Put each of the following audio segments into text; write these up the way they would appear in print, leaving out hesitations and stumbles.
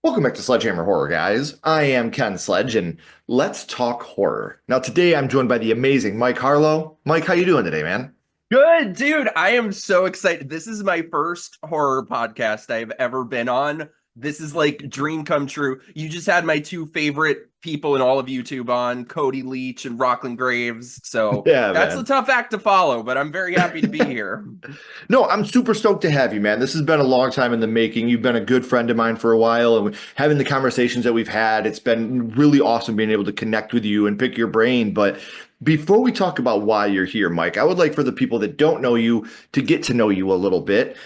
Welcome back to Sledgehammer Horror, guys. I am Ken Sledge, and let's talk horror. Now, today I'm joined by the amazing Mike Harlow. Mike, how you doing today, man? Good, dude. I am so excited. This is my first horror podcast I've ever been on. This is like dream come true. You just had my two favorite people in all of YouTube on, Cody Leach and Rockland Graves. So Yeah, that's a man. tough act to follow, but I'm very happy to be here. No, I'm super stoked to have you, man. This has been a long time in the making. You've been a good friend of mine for a while, and having the conversations that we've had, it's been really awesome being able to connect with you and pick your brain. But before we talk about why you're here, Mike, I would like for the people that don't know you to get to know you a little bit.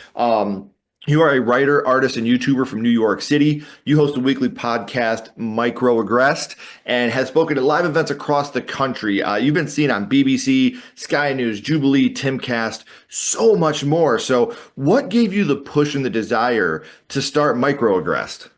You are a writer, artist, and YouTuber from New York City. You host a weekly podcast, MIKEroaggress'd, and has spoken at live events across the country. You've been seen on BBC, Sky News, Jubilee, Timcast, so much more. So, what gave you the push and the desire to start MIKEroaggress'd?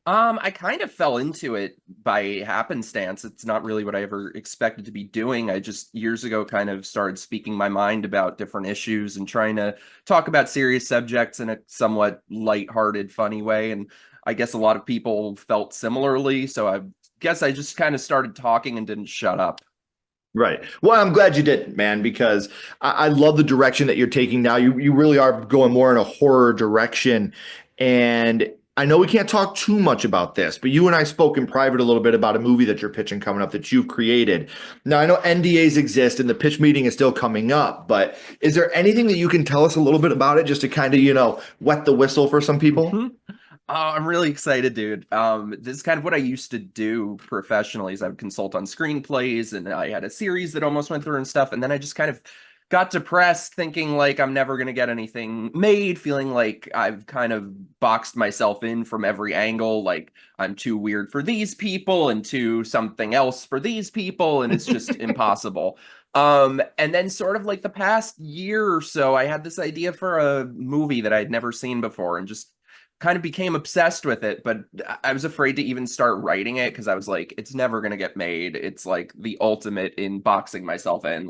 I kind of fell into it by happenstance. It's not really what I ever expected to be doing. I just years ago kind of started speaking my mind about different issues and trying to talk about serious subjects in a somewhat lighthearted, funny way. And I guess a lot of people felt similarly. So I guess I just kind of started talking and didn't shut up. Right. Well, I'm glad you did, man, because I love the direction that you're taking now. You really are going more in a horror direction. And I know we can't talk too much about this, but you and I spoke in private a little bit about a movie that you're pitching coming up that you've created. Now, I know NDAs exist and the pitch meeting is still coming up, but is there anything that you can tell us a little bit about it just to kind of, wet the whistle for some people? I'm really excited, dude. This is kind of what I used to do professionally is I would consult on screenplays and I had a series that almost went through and stuff. And then I just kind of got depressed thinking like I'm never going to get anything made, feeling like I've kind of boxed myself in from every angle. Like I'm too weird for these people and too something else for these people. And it's just impossible. And then sort of like the past year or so, I had this idea for a movie that I'd never seen before and just kind of became obsessed with it, but I was afraid to even start writing it because I was like, it's never gonna get made. It's like the ultimate in boxing myself in.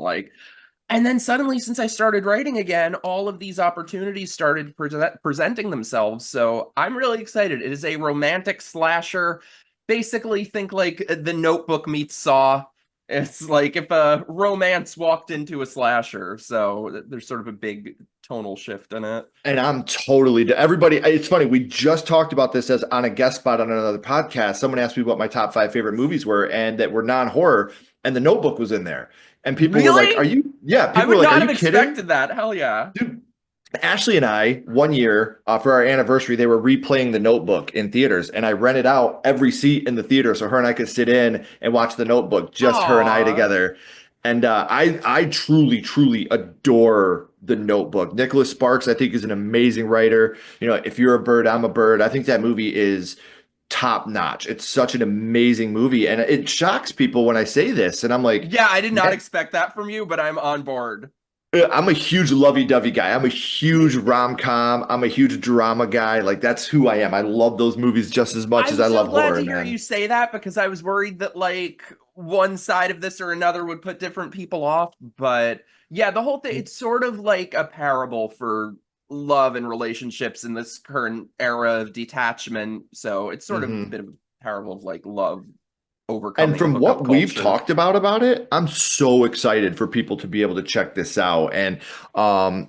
And then suddenly, since I started writing again, all of these opportunities started presenting themselves. So I'm really excited. It is a romantic slasher. Basically, think like The Notebook meets Saw. It's like if a romance walked into a slasher. So there's sort of a big tonal shift in it. And I'm totally everybody. It's funny. We just talked about this as on a guest spot on another podcast. Someone asked me what my top five favorite movies were, and that were non-horror, and The Notebook was in there. And people were like, "Are Really? you?" Yeah, I people were would like, "Are not you have kidding?" expected that. Hell yeah. Dude, Ashley and I, one year for our anniversary, they were replaying The Notebook in theaters, and I rented out every seat in the theater so her and I could sit in and watch The Notebook, just her and I Aw. together. And I truly, truly adore The Notebook. Nicholas Sparks, I think, is an amazing writer. If you're a bird, I'm a bird. I think that movie is top notch. It's such an amazing movie, and it shocks people when I say this. And I'm like, Yeah, I did not man, expect that from you, but I'm on board. I'm a huge lovey-dovey guy. I'm a huge rom-com. I'm a huge drama guy. Like that's who I am. I love those movies just as much as I'm I so love glad horror, to hear you man. say that because I was worried that like one side of this or another would put different people off. But yeah, the whole thing, it's sort of like a parable for love and relationships in this current era of detachment. So it's sort of a Hmm. bit of a parable of like love And overcoming from hookup what we've culture. talked about it, I'm so excited for people to be able to check this out. And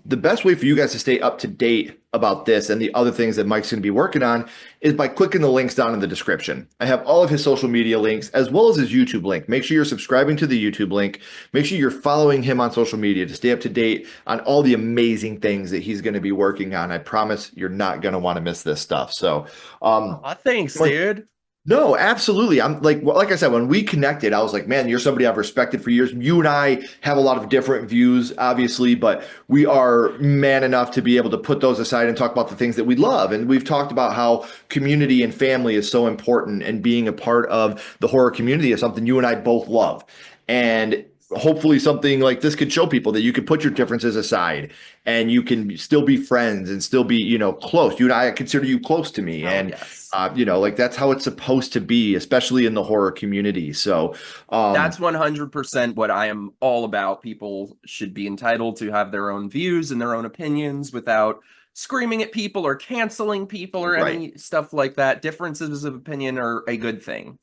the best way for you guys to stay up to date about this and the other things that Mike's going to be working on is by clicking the links down in the description. I have all of his social media links as well as his YouTube link. Make sure you're subscribing to the YouTube link. Make sure you're following him on social media to stay up to date on all the amazing things that he's going to be working on. I promise you're not going to want to miss this stuff. So, um, Aw, thanks, Mike, dude. no, absolutely. I'm like I said, when we connected, I was like, man, you're somebody I've respected for years. You and I have a lot of different views, obviously, but we are man enough to be able to put those aside and talk about the things that we love. And we've talked about how community and family is so important, and being a part of the horror community is something you and I both love. And hopefully something like this could show people that you could put your differences aside and you can still be friends and still be, close. You and I consider you close to me. Hell And yes. like that's how it's supposed to be, especially in the horror community. So, That's um, 100% what I am all about. People should be entitled to have their own views and their own opinions without screaming at people or canceling people or Right. any stuff like that. Differences of opinion are a good thing.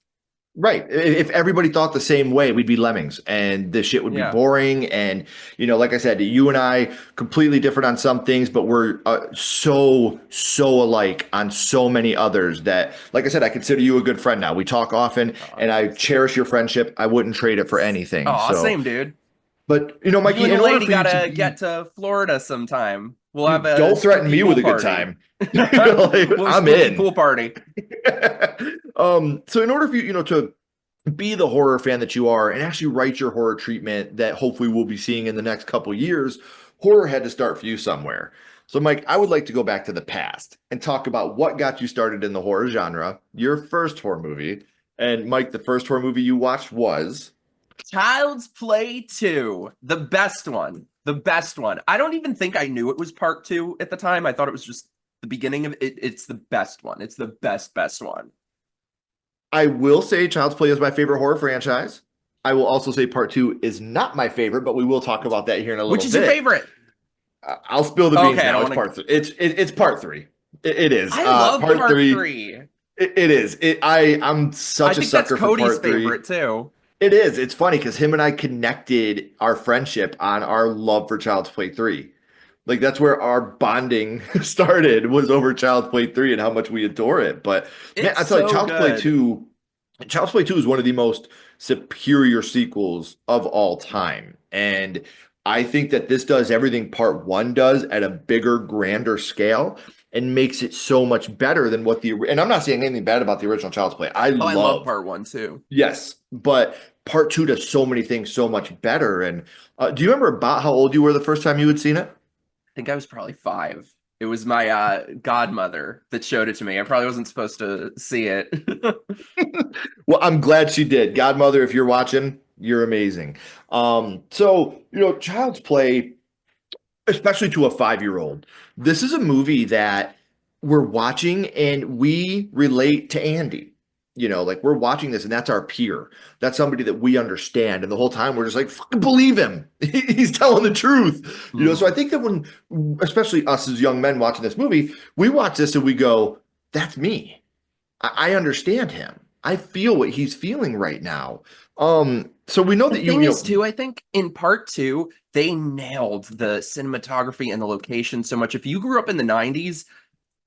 Right. If everybody thought the same way, we'd be lemmings and the shit would be Yeah. boring. And, like I said, you and I completely different on some things, but we're so alike on so many others that, like I said, I consider you a good friend now. We talk often Oh, and I thanks, dude. cherish your friendship. I wouldn't trade it for anything. Oh, So, same, dude. but, You Mikey, and the in order lady for you to gotta be, get to Florida sometime. We'll have a don't threaten spooky me pool with a good party. time. Like, We'll have a I'm spooky in. pool party. So in order for you, to be the horror fan that you are and actually write your horror treatment that hopefully we'll be seeing in the next couple years, horror had to start for you somewhere. So, Mike, I would like to go back to the past and talk about what got you started in the horror genre, your first horror movie. And, Mike, the first horror movie you watched was. Child's Play 2, the best one. The best one. I don't even think I knew it was part two at the time. I thought it was just the beginning of it. It's the best one. It's the best one. I will say Child's Play is my favorite horror franchise. I will also say part two is not my favorite, but we will talk about that here in a Which little is your bit. favorite? I'll spill the beans Okay, I now. don't It's want to. part three. It's part three. It is. I love Part part three. three. It is. I'm I such a think that's sucker for Cody's part three. favorite too. It is. It's funny because him and I connected our friendship on our love for Child's Play 3. Like that's where our bonding started was over Child's Play 3 and how much we adore it. But man, It's I tell you, so good. Child's Play 2 is one of the most superior sequels of all time. And I think that this does everything part one does at a bigger, grander scale and makes it so much better than and I'm not saying anything bad about the original Child's Play. I Oh, I love love. part one too. Yes, but part two does so many things so much better. And do you remember about how old you were the first time you had seen it? I think I was probably 5. It was my godmother that showed it to me. I probably wasn't supposed to see it. Well, I'm glad she did. Godmother, if you're watching, you're amazing. So, Child's Play, especially to a 5-year-old, this is a movie that we're watching and we relate to Andy. Like we're watching this and that's our peer. That's somebody that we understand. And the whole time we're just like, fucking believe him. He's telling the truth. So I Mhm. think that when, especially us as young men watching this movie, we watch this and we go, that's me. I understand him. I feel what he's feeling right now. So we know The that you, thing is, too, I think in part two, they nailed the cinematography and the location so much. If you grew up in the 90s,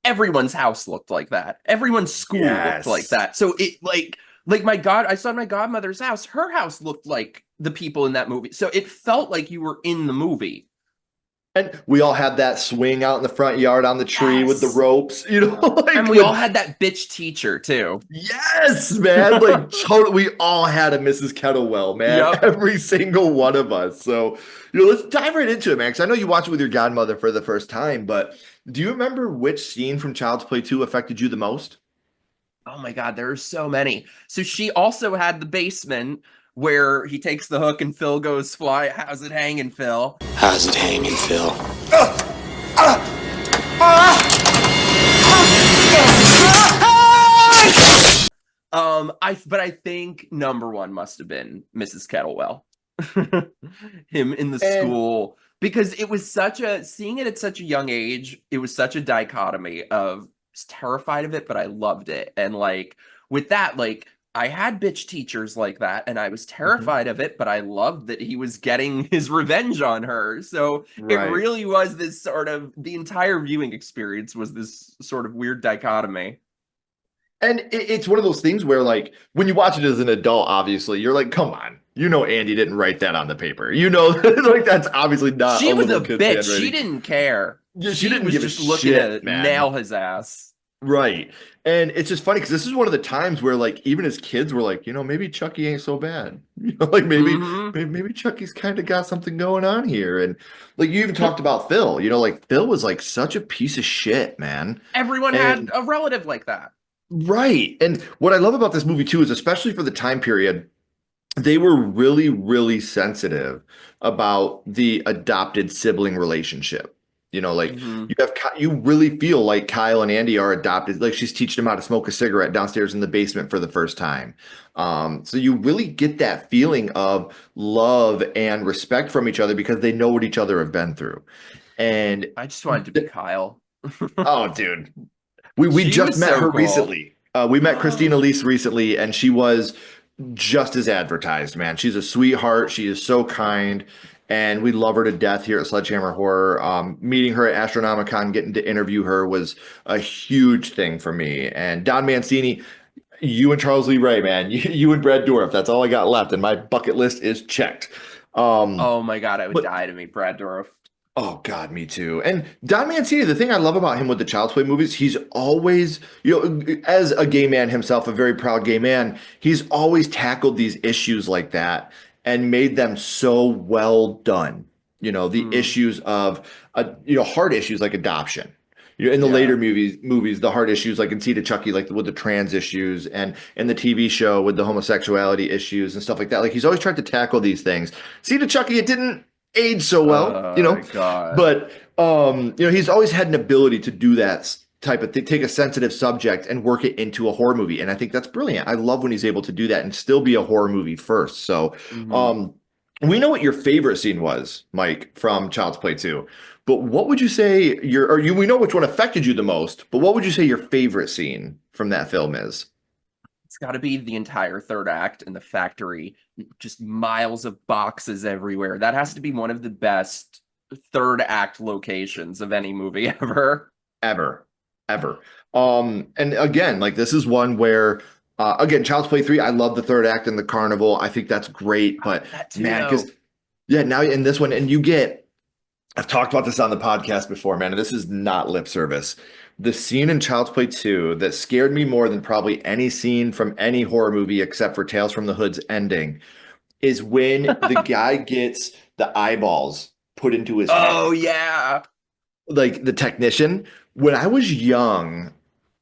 everyone's house looked like that. Everyone's school looked like yes. that. So it like my god, I saw my godmother's house. Her house looked like the people in that movie. So it felt like you were in the movie. And we all had that swing out in the front yard on the tree with the Yes. ropes, And like we all with, had that bitch teacher too. yes, man, like totally, we all had a Mrs. Kettlewell, man, Yep. every single one of us. So, let's dive right into it, man, because I know you watched it with your godmother for the first time, but do you remember which scene from Child's Play 2 affected you the most? Oh my God, there are so many. So she also had the basement where he takes the hook and Phil goes fly. How's it hanging, Phil? How's it hanging, Phil? But I think number one must have been Mrs. Kettlewell. Him in the And school. Because it was seeing it at such a young age, it was such a dichotomy of I was terrified of it, but I loved it. And like with that, like I had bitch teachers like that, and I was Mhm. terrified of it, but I loved that he was getting his revenge on her. So it Right. really was this sort of the entire viewing experience was this sort of weird dichotomy. And it's one of those things where, like, when you watch it as an adult, obviously, you're like, come on. Andy didn't write that on the paper. Like, that's obviously not a She was a little kid's bitch. She handwriting. didn't care. Yeah, she She didn't was give a just looking to shit, man. nail his ass. Right. And it's just funny because this is one of the times where, like, even as kids, we're like, maybe Chucky ain't so bad. Like Hmm. maybe Chucky's kind of got something going on here. And like you even talked about Phil, like Phil was like such a piece of shit, man. Everyone had And a relative like that. right. And what I love about this movie too is especially for the time period, they were really, really sensitive about the adopted sibling relationship. Like Hmm. You really feel like Kyle and Andy are adopted. Like she's teaching him how to smoke a cigarette downstairs in the basement for the first time. So you really get that feeling of love and respect from each other because they know what each other have been through. And I just wanted to be Kyle. Oh, dude. We She just was met so her cool. recently. We met Christina Elise recently, and she was just as advertised, man. She's a sweetheart. She is so kind, and we love her to death here at Sledgehammer Horror. Meeting her at Astronomicon, getting to interview her was a huge thing for me. And Don Mancini, you and Charles Lee Ray, man, you and Brad Dourif. That's all I got left, and my bucket list is checked. Um, Oh my God, I would but die to meet Brad Dourif. Oh God, me too. And Don Mancini, the thing I love about him with the Child's Play movies, he's always, as a gay man himself, a very proud gay man, he's always tackled these issues like that and made them so well done. The Mm, issues of, hard issues like adoption. In the later yeah. movies, the hard issues like in Seed of Chucky, like with the trans issues, and in the TV show with the homosexuality issues and stuff like that. Like he's always tried to tackle these things. Seed of Chucky, it didn't age so well, God. but he's always had an ability to do that type of thing, take a sensitive subject and work it into a horror movie. And I think that's brilliant. I love when he's able to do that and still be a horror movie first. So Hmm. um we know what your favorite scene was, Mike, from Child's Play 2. But what would you say we know which one affected you the most, but what would you say your favorite scene from that film is? It's got to be the entire third act in the factory, just miles of boxes everywhere. That has to be one of the best third act locations of any movie ever. Ever, ever. And again, like this is one where, again, Child's Play 3, I love the third act in the carnival. I think that's great, but That too, man, because though. yeah, now in this one, and I've talked about this on the podcast before, man, and this is not lip service. The scene in Child's Play 2 that scared me more than probably any scene from any horror movie except for Tales from the Hood's ending is when the guy gets the eyeballs put into his Oh, head, yeah. like the technician. When I was young,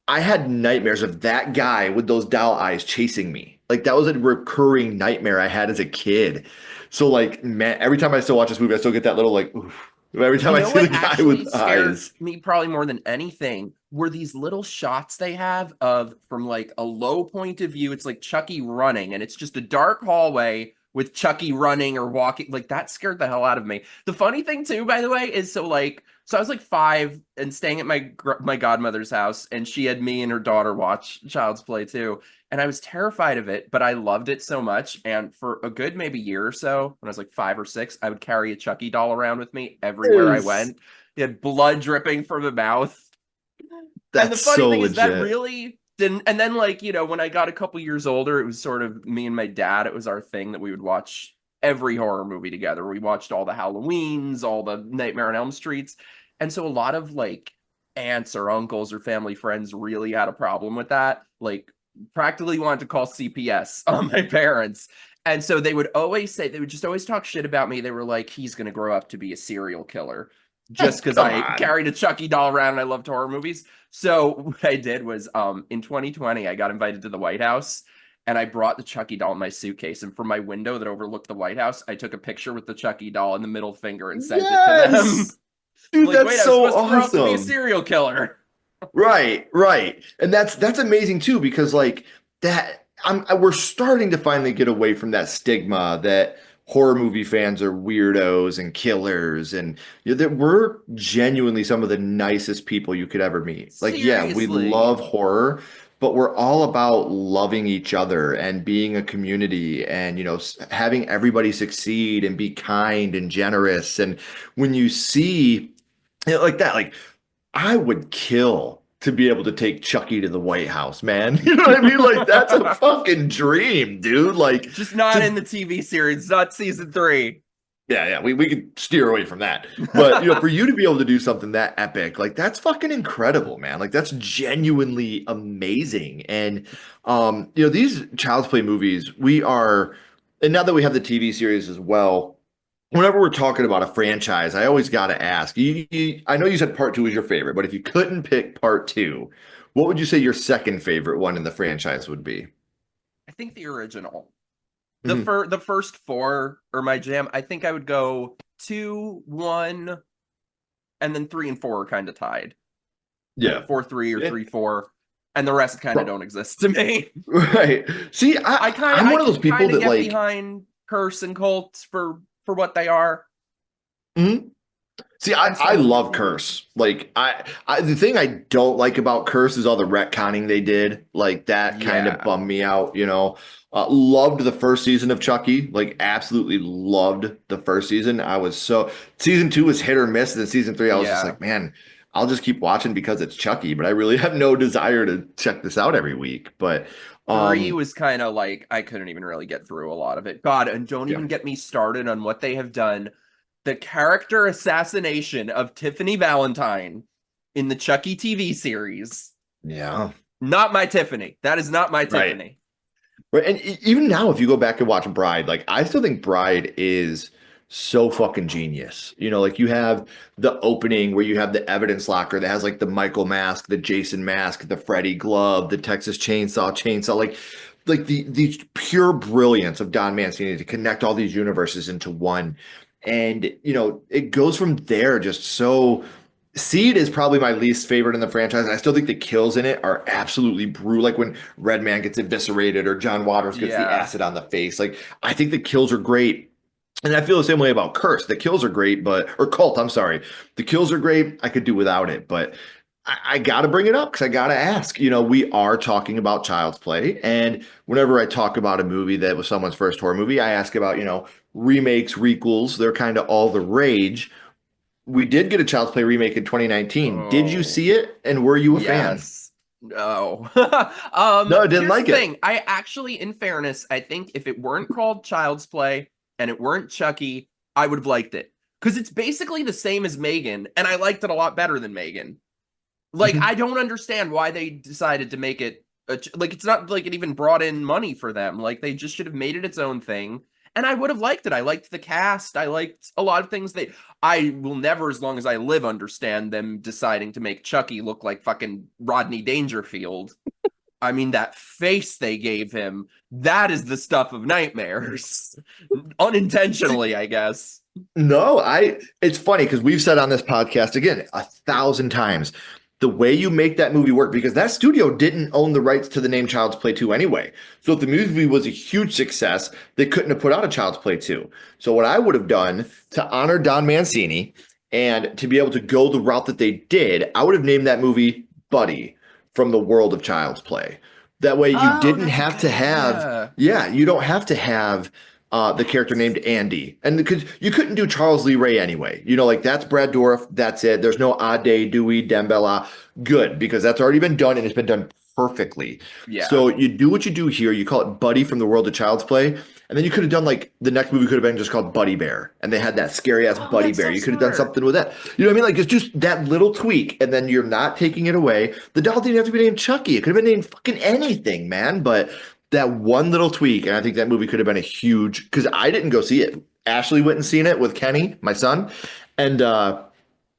I had nightmares of that guy with those doll eyes chasing me. Like that was a recurring nightmare I had as a kid. So like, man, every time I still watch this movie, I still get that little like, oof. Every time You I know see the what guy actually with scared eyes. me probably more than anything were these little shots they have of from like a low point of view. It's like Chucky running, and it's just a dark hallway with Chucky running or walking. Like that scared the hell out of me. The funny thing too, by the way, is so I was like 5 and staying at my godmother's house, and she had me and her daughter watch Child's Play too. And I was terrified of it, but I loved it so much. And for a good maybe year or so, when I was like 5 or 6, I would carry a Chucky doll around with me everywhere I Is went. He had blood dripping from the mouth. And the That's funny so thing is that legit. really didn't. And then, like, when I got a couple years older, it was sort of me and my dad. It was our thing that we would watch every horror movie together. We watched all the Halloweens, all the Nightmare on Elm Streets. And so a lot of like aunts or uncles or family friends really had a problem with that. Like, practically wanted to call CPS on my parents. And so they would just always talk shit about me. They were like, he's going to grow up to be a serial killer just Oh, because come I on. carried a Chucky doll around and I loved horror movies. So what I did was in 2020, I got invited to the White House and I brought the Chucky doll in my suitcase. And from my window that overlooked the White House, I took a picture with the Chucky doll and the middle finger and sent it to them. Yes. I'm Dude, like, that's wait, I was so supposed to grow up to be a awesome. serial killer. Right, right. And that's amazing too because like we're starting to finally get away from that stigma that horror movie fans are weirdos and killers and that we're genuinely some of the nicest people you could ever meet. Like yeah, we Seriously. love horror, but we're all about loving each other and being a community and having everybody succeed and be kind and generous and when you see like that like I would kill to be able to take Chucky to the White House, man. You know what I mean? Like that's a fucking dream, dude. Like Just not in to the TV series, not season 3. yeah, we could steer away from that. But for you to be able to do something that epic, like that's fucking incredible, man. Like that's genuinely amazing. And these Child's Play movies, and now that we have the TV series as well, whenever we're talking about a franchise, I always got to ask. I know you said part two is your favorite, but if you couldn't pick part two, what would you say your second favorite one in the franchise would be? I think the original. Mhm. The first 4 are my jam. I think I would go 2, 1, and then 3 and 4 are kind of tied. Like Yeah. 4 3 or Yeah. 3 4, and the rest kind of don't exist to me. Right. See, I'm I one of ththose can people kind of that get like, behind Curse and Cult for what they are. mhm. See, And I some love people do. Curse. Like the thing I don't like about Curse is all the retconning they did. Like that kind of Yeah. bummed me out, you know. Loved the first season of Chucky. Like absolutely loved the first season. I was so season two was hit or miss, and then season three I was just Yeah. like, man, I'll just keep watching because it's Chucky, but I really have no desire to check this out every week. But Three um was kind of like I couldn't even really get through a lot of it. God, and don't yeah. even get me started on what they have done. The character assassination of Tiffany Valentine in the Chucky TV series. Yeah. Not my Tiffany. That is not my Right. Tiffany. Right. And even now, if you go back and watch Bride, like I still think Bride is so fucking genius. You know, like you have the opening where you have the evidence locker that has like the Michael mask, the Jason mask, the Freddy glove, the Texas chainsaw, like the pure brilliance of Don Mancini to connect all these universes into one. And, you know, it goes from there just so Seed is probably my least favorite in the franchise. I still think the kills in it are absolutely brutal. Like when Redman gets eviscerated or John Waters gets the Yeah. acid on the face. Like I think the kills are great. And I feel the same way about Curse. The kills are great, but or Cult, I'm sorry. The kills are great. I could do without it, but I gotta bring it up because I gotta ask. You know, we are talking about Child's Play, and whenever I talk about a movie that was someone's first horror movie, I ask about, you know, remakes, requels. They're kind of all the rage. We did get a Child's Play remake in 2019. Did you Oh, see it? And were you a fan? yes. No. No, I didn't Here's the like it. thing. I actually, in fairness, I think if it weren't called Child's Play and it weren't Chucky, I would have liked it. Because it's basically the same as Megan, and I liked it a lot better than Megan. Like, I Mhm. don't understand why they decided to make it like it's not like it even brought in money for them. Like they just should have made it its own thing. And I would have liked it. I liked the cast. I liked a lot of things I will never, as long as I live, understand them deciding to make Chucky look like fucking Rodney Dangerfield. I mean, that face they gave him, that is the stuff of nightmares. Unintentionally, I guess. No, it's funny because we've said on this podcast again 1,000 times the way you make that movie work because that studio didn't own the rights to the name Child's Play 2 anyway. So if the movie was a huge success, they couldn't have put out a Child's Play 2. So what I would have done to honor Don Mancini and to be able to go the route that they did, I would have named that movie Buddy from the world of Child's Play. That way you Oh, didn't that's a have good to have, idea. yeah, you don't have to have the character named Andy. And because you couldn't do Charles Lee Ray anyway. You know, like that's Brad Dourif, that's it. There's no Ade, Dewey, Dembella. Good, because that's already been done and it's been done perfectly. Yeah. So you do what you do here. You call it Buddy from the world of Child's Play. And then you could have done like the next movie could have been just called Buddy Bear. And they had that scary ass Oh, Buddy that's Bear. so You could have done smart. something with that. You know what I mean? Like it's just that little tweak. And then you're not taking it away. The doll didn't have to be named Chucky. It could have been named fucking anything, man. But that one little tweak, and I think that movie could have been a huge because I didn't go see it. Ashley went and seen it with Kenny, my son, and I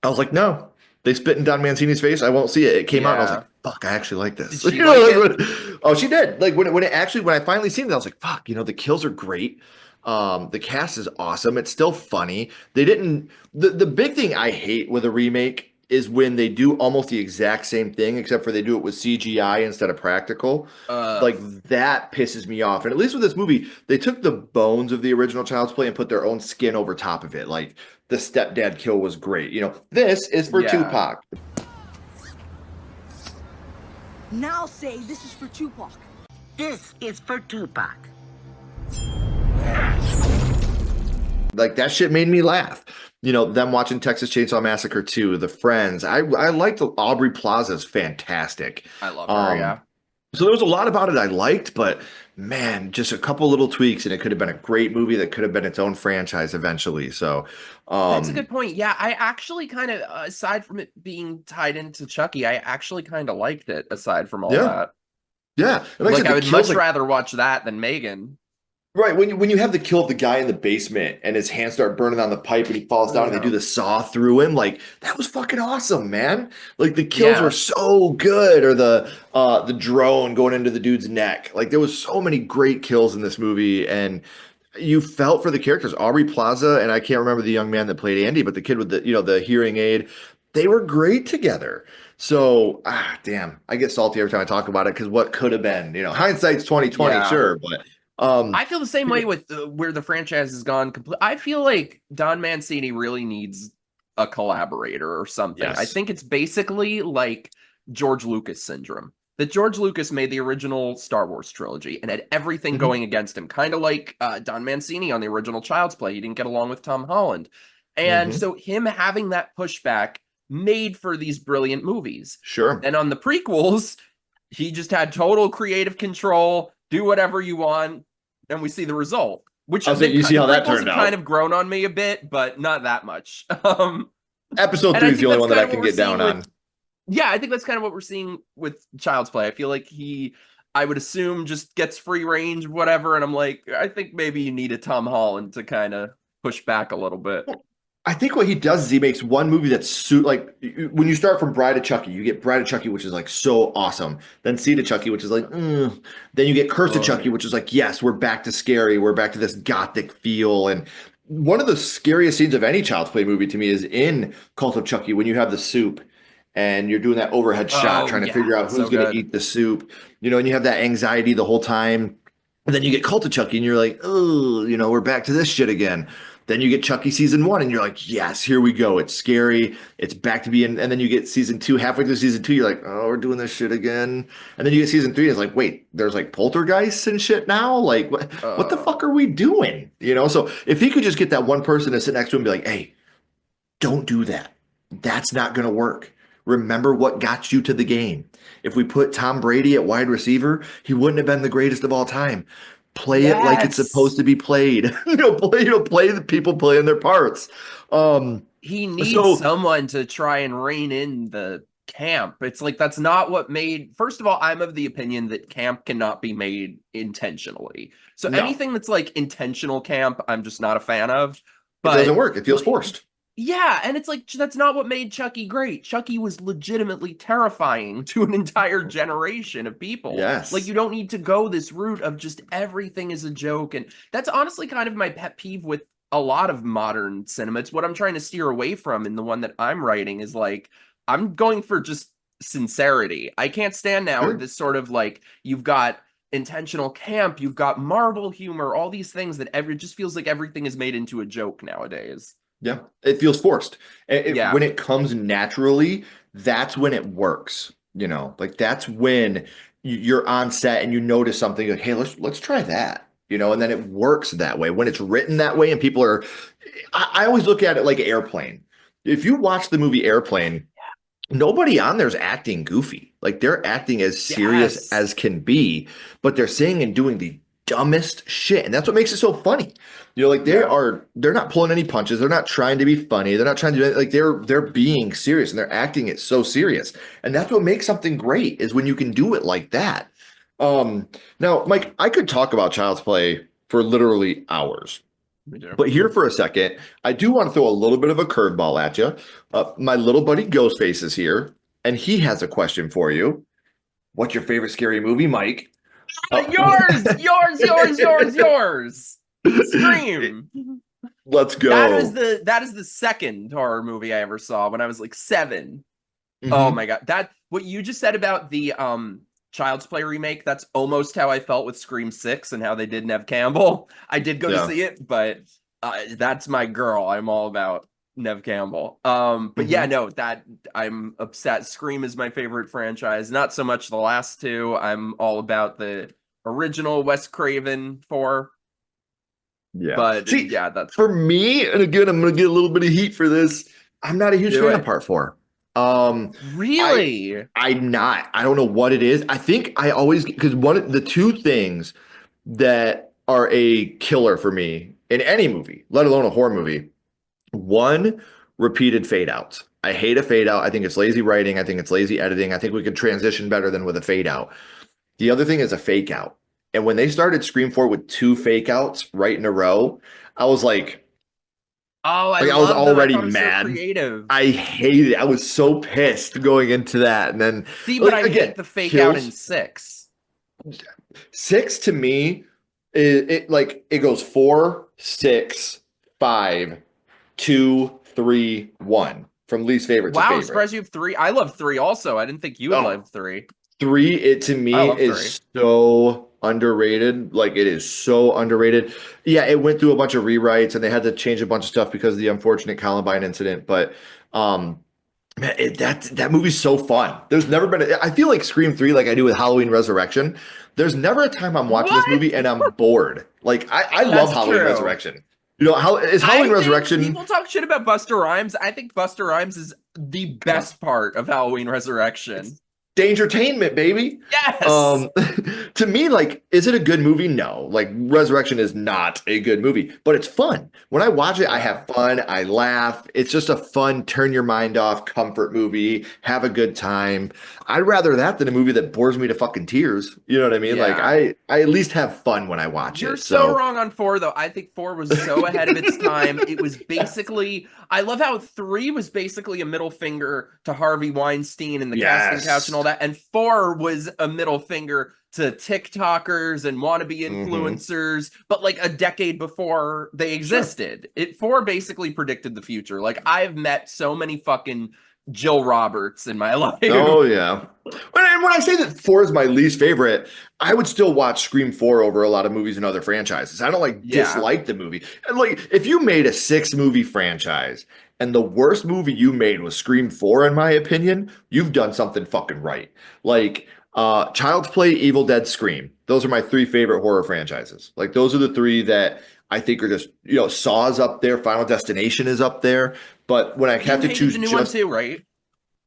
was like, no, they spit in Don Mancini's face. I won't see it. It came out, and I was like, Yeah. fuck, I actually like Did this. she You know, like like it? oh, she did. Like when I finally seen it, I was like, fuck, you know, the kills are great. The cast is awesome. It's still funny. They didn't. The big thing I hate with a remake is when they do almost the exact same thing, except for they do it with CGI instead of practical. Uh, Like that pisses me off. And at least with this movie, they took the bones of the original Child's Play and put their own skin over top of it. Like the stepdad kill was great. You know, this is for yeah. Tupac. Now say this is for Tupac. This is for Tupac. Like that shit made me laugh. You know, them watching Texas Chainsaw Massacre 2, The Friends. I liked Aubrey Plaza's fantastic. I love her, Um, yeah. so there was a lot about it I liked, but man, just a couple little tweaks and it could have been a great movie that could have been its own franchise eventually. So, That's a um, good point. Yeah, I actually kind of, aside from it being tied into Chucky, I actually kind of liked it, aside from all yeah, that. yeah. And like I Like, said, I the would kills much like rather watch that than Megan. right when you have the kill of the guy in the basement and his hands start burning on the pipe and he falls down and they do Yeah. the saw through him, like that was fucking awesome, man. Like the kills were Yeah. so good, or the drone going into the dude's neck. Like there was so many great kills in this movie, and you felt for the characters. Aubrey Plaza and I can't remember the young man that played Andy, but the kid with the hearing aid, they were great together. So damn, I get salty every time I talk about it because what could have been, hindsight's 2020, Yeah. sure, but um I feel the same way with where the franchise has gone complete. I feel like Don Mancini really needs a collaborator or something. I Yes. think it's basically like George Lucas syndrome. That George Lucas made the original Star Wars trilogy and had everything Mhm. going against him, kind of like Don Mancini on the original Child's Play. He didn't get along with Tom Holland. And Mhm. so him having that pushback made for these brilliant movies. Sure. Then on the prequels, he just had total creative control, do whatever you want, and we see the result. Which I'll say, you see the how that prequels turned have kind out. of grown on me a bit, but not that much. Episode And I 3 is the think only that's one that kind I of what can we're get down seeing with on. yeah, I think that's kind of what we're seeing with Child's Play. I feel like I would assume, just gets free range, whatever, and I'm like, I think maybe you need a Tom Holland to kind of push back a little bit. I think what he does is he makes one movie that's like when you start from Bride of Chucky, you get Bride of Chucky, which is like so awesome. Then Seed of Chucky, which is like, then you get Curse of Chucky, which is like, yes, we're back to scary, we're back to this gothic feel. And one of the scariest scenes of any Child's Play movie to me is in Cult of Chucky when you have the soup and you're doing that overhead shot Oh trying to yeah, figure out who's so going to good. eat the soup, and you have that anxiety the whole time. And then you get Cult of Chucky and you're like, oh, we're back to this shit again. Then you get Chucky season 1 and you're like, yes, here we go. It's scary. It's back to being, and then you get season 2, halfway through season 2, you're like, oh, we're doing this shit again. And then you get season 3, it's like, wait, there's like poltergeists and shit now? Like, what the fuck Uh, are we doing? So if he could just get that one person to sit next to him and be like, hey, don't do that. That's not going to work. Remember what got you to the game. If we put Tom Brady at wide receiver, he wouldn't have been the greatest of all time. Play it like it's supposed yes. to be played. Play the people playing their parts. Um, He needs so someone to try and rein in the camp. It's like that's not what made. First of all, I'm of the opinion that camp cannot be made intentionally. So no, anything that's like intentional camp, I'm just not a fan of. it doesn't But work. It feels forced. yeah, and it's like that's not what made Chucky great. Chucky was legitimately terrifying to an entire generation of people. Like Yes. you don't need to go this route of just everything is a joke, and that's honestly kind of my pet peeve with a lot of modern cinema. It's what I'm trying to steer away from in the one that I'm writing is like I'm going for just sincerity. I can't stand now Sure. this sort of like you've got intentional camp, you've got marble humor, all these things that every just feels like everything is made into a joke nowadays. Yeah, it feels forced. Yeah. When it comes naturally, that's when it works. Like that's when you're on set and you notice something like, hey, let's try that. And then it works that way. When it's written that way and people are, I always look at it like Airplane. If you watch the movie Airplane, nobody on there's acting goofy. Like they're acting as serious Yes. as can be, but they're saying and doing the dumbest shit. And that's what makes it so funny. Like Yeah. they're not pulling any punches. They're not trying to be funny. They're not trying to do like they're being serious and they're acting it so serious. And that's what makes something great is when you can do it like that. Now, Mike, I could talk about Child's Play for literally hours. Me too. But here for a second, I do want to throw a little bit of a curveball at you. My little buddy Ghostface is here, and he has a question for you. What's your favorite scary movie, Mike? Uh, Yours, yours, yours, yours, yours. Scream. let's That was go. that is the second horror movie I ever saw when I was like 7. Oh Hmm. my god. That what you just said about the Child's Play remake, that's almost how I felt with Scream 6 and how they did Nev Campbell. I did go to Yeah. see it, but that's my girl. I'm all about Nev Campbell. But yeah, Hmm. no, that I'm upset. Scream is my favorite franchise. Not so much the last two. I'm all about the original Wes Craven 4. Yeah. But See, yeah, that's for me, and again, I'm going to get a little bit of heat for this. I'm not a huge do fan of it. Part 4. Um, I Really? I'm not. I don't know what it is. I think I always because one of the two things that are a killer for me in any movie, let alone a horror movie. One, repeated fade outs. I hate a fade out. I think it's lazy writing. I think it's lazy editing. I think we could transition better than with a fade out. The other thing is a fake out. And when they started Scream 4 with 2 fake outs right in a row, I was Oh, I I was love them. I already thought it was so mad. creative. I hated it. I was so pissed going into that. And then See, but like I again, hate the fake out in kills. 6. 6 to me, it goes 4, 6, 5, 2, 3, 1 from least favorite to Wow, I'm favorite. surprised you have 3. I love 3 also. I didn't think you would Oh, love 3. 3, it to I me love 3. is so underrated. Like it is so underrated. Yeah, it went through a bunch of rewrites and they had to change a bunch of stuff because of the unfortunate Columbine incident. But man, that movie's so fun. There's never been I feel like Scream 3, like I do with Halloween Resurrection. There's never a time I'm watching this What? movie and I'm bored. Like I love That's Halloween true. Resurrection. You know, how is Halloween I think Resurrection? people talk shit about Buster Rhymes. I think Buster Rhymes is the best part of Halloween Resurrection. Dangertainment, baby. Yes. To me, like, is it a good movie? No. Like, Resurrection is not a good movie, but it's fun. When I watch it, I have fun. I laugh. It's just a fun, turn your mind off comfort movie. Have a good time. I'd rather that than a movie that bores me to fucking tears. You know what I mean? Like, Yeah. I at least have fun when I watch You're it. so wrong on 4, though. I think 4 was so ahead of its time. It was basically, I love how 3 was basically a middle finger to Harvey Weinstein and the casting couch and all that. And 4 was a middle finger to TikTokers and wannabe influencers, but like a decade before they existed. 4 basically predicted the future. Like, I've met so many fucking Jill Roberts in my life. Oh yeah. And when I say that 4 is my least favorite, I would still watch Scream 4 over a lot of movies and other franchises. I don't like dislike the movie. And like if you made a 6-movie franchise and the worst movie you made was Scream 4, in my opinion, you've done something fucking right. Like Child's Play, Evil Dead, Scream. Those are my 3 favorite horror franchises. Like those are the 3 that I think are just, you know, Saw's up there, Final Destination is up there. But when I have to choose the new one too, right?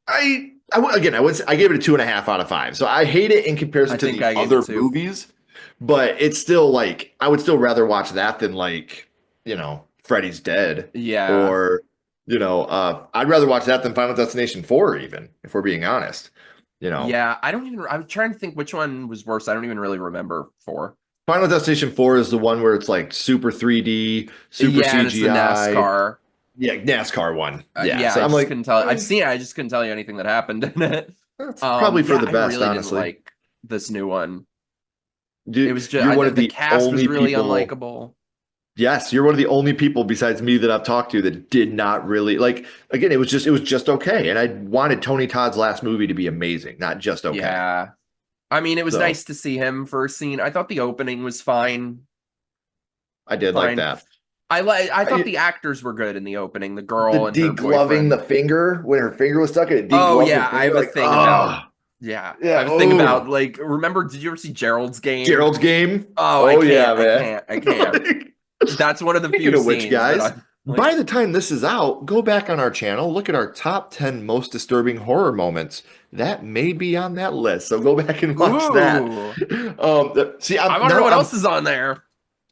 I gave it a 2.5 out of 5. So I hate it in comparison to the other movies, but it's still like I would still rather watch that than like, you know, Freddy's Dead. Yeah. Or, you know, I'd rather watch that than Final Destination 4, even, if we're being honest. You know. Yeah, I'm trying to think which one was worse. I don't even really remember 4. Final Destination 4 is the one where it's like super 3D, super CGI. It's the NASCAR. Yeah, NASCAR one. Yeah, so I I'm just like, couldn't tell. I've seen it. I just couldn't tell you anything that happened in it. That's probably for the best, I really honestly. didn't like this new one. Dude, it was just you're one of the the cast was only really people, unlikable. Yes, you're one of the only people besides me that I've talked to that did not really like. Again, it was just okay, and I wanted Tony Todd's last movie to be amazing, not just okay. Yeah, I mean, it was nice to see him for a scene. I thought the opening was fine. I did like that. I thought the actors were good in the opening. The girl and her degloving boyfriend. the finger when her finger was stuck in it. Oh yeah, I have a thing about. Yeah, I have a thing about like. Remember? Did you ever see Gerald's Game? Gerald's Game. Oh, yeah, man. I can't. That's one of the few scenes. Which, guys, by the time this is out, go back on our channel, look at our top 10 most disturbing horror moments. That may be on that list, so go back and watch that. See, I wonder what else is on there.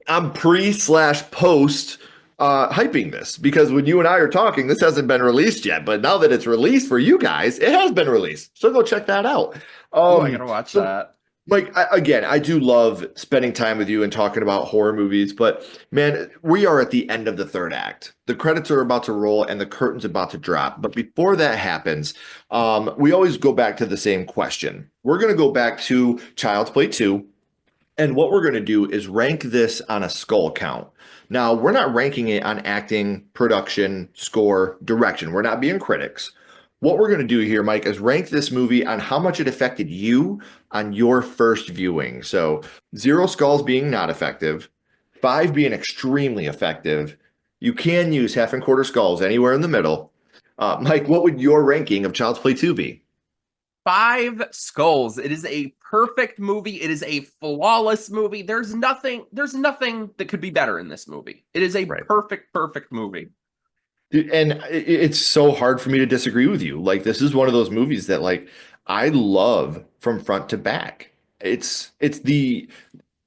I'm pre/post hyping this because when you and I are talking, this hasn't been released yet. But now that it's released for you guys, it has been released. So go check that out. I gotta watch that. Like, I do love spending time with you and talking about horror movies, but man, we are at the end of the 3rd act. The credits are about to roll and the curtain's about to drop. But before that happens, we always go back to the same question. We're going to go back to Child's Play 2. And what we're going to do is rank this on a skull count. Now, we're not ranking it on acting, production, score, direction. We're not being critics. What we're going to do here, Mike, is rank this movie on how much it affected you on your first viewing. So 0 skulls being not effective, 5 being extremely effective. You can use half and quarter skulls anywhere in the middle. Mike, what would your ranking of Child's Play 2 be? 5 skulls. It is a perfect movie. It is a flawless movie. There's nothing that could be better in this movie. It is a perfect movie. Dude, and it's so hard for me to disagree with you. Like, this is one of those movies that like I love from front to back. This is the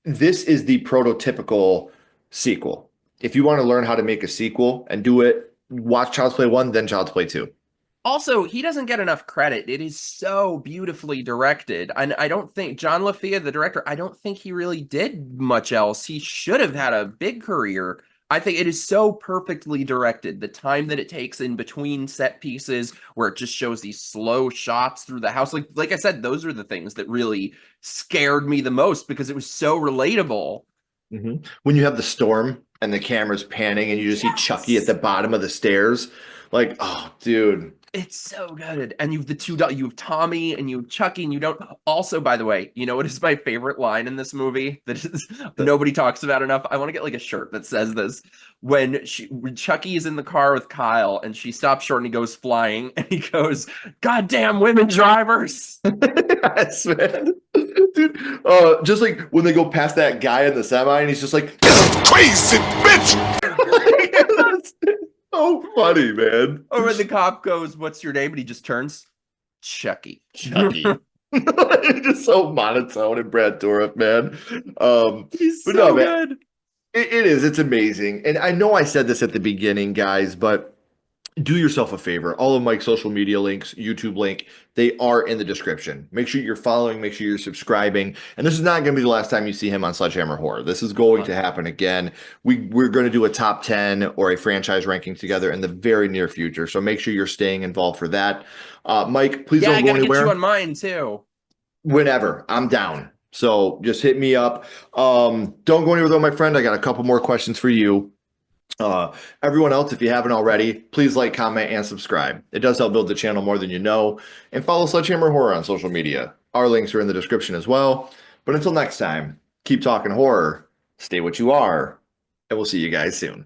prototypical sequel. If you want to learn how to make a sequel and do it, watch Child's Play 1, then Child's Play 2. Also, he doesn't get enough credit. It is so beautifully directed. And I don't think John LaFia, the director, I don't think he really did much else. He should have had a big career. I think it is so perfectly directed. The time that it takes in between set pieces where it just shows these slow shots through the house. Like I said, those are the things that really scared me the most because it was so relatable. Mm-hmm. When you have the storm and the camera's panning and you just see Chucky at the bottom of the stairs. Like, oh, dude. It's so good. And you have the you have Tommy and you have Chucky, and you don't. Also, by the way, you know what is my favorite line in this movie that is nobody talks about enough? I want to get like a shirt that says this. When Chucky is in the car with Kyle and she stops short and he goes flying and he goes, "Goddamn women drivers." Yes, man. Dude, just like when they go past that guy in the semi and he's just like, Crazy bitch! That's so funny, man. Or when the cop goes, "What's your name?" and he just turns, Chucky. Chucky. Just so monotone and Brad Dourif, man. He's But so no, man, good. it is. It's amazing. And I know I said this at the beginning, guys, but do yourself a favor. All of Mike's social media links, YouTube link, they are in the description. Make sure you're following, make sure you're subscribing. And this is not going to be the last time you see him on Sledgehammer Horror. This is going to happen again. We're going to do a top 10 or a franchise ranking together in the very near future. So make sure you're staying involved for that. Mike, please Yeah, don't I go gotta get anywhere. you on mine too. Whenever. I'm down. So just hit me up. Don't go anywhere though, my friend. I got a couple more questions for you. Everyone else, if you haven't already, please like, comment, and subscribe. It does help build the channel more than you know. And follow Sledgehammer Horror on social media. Our links are in the description as well. But until next time, keep talking horror, stay what you are, and we'll see you guys soon.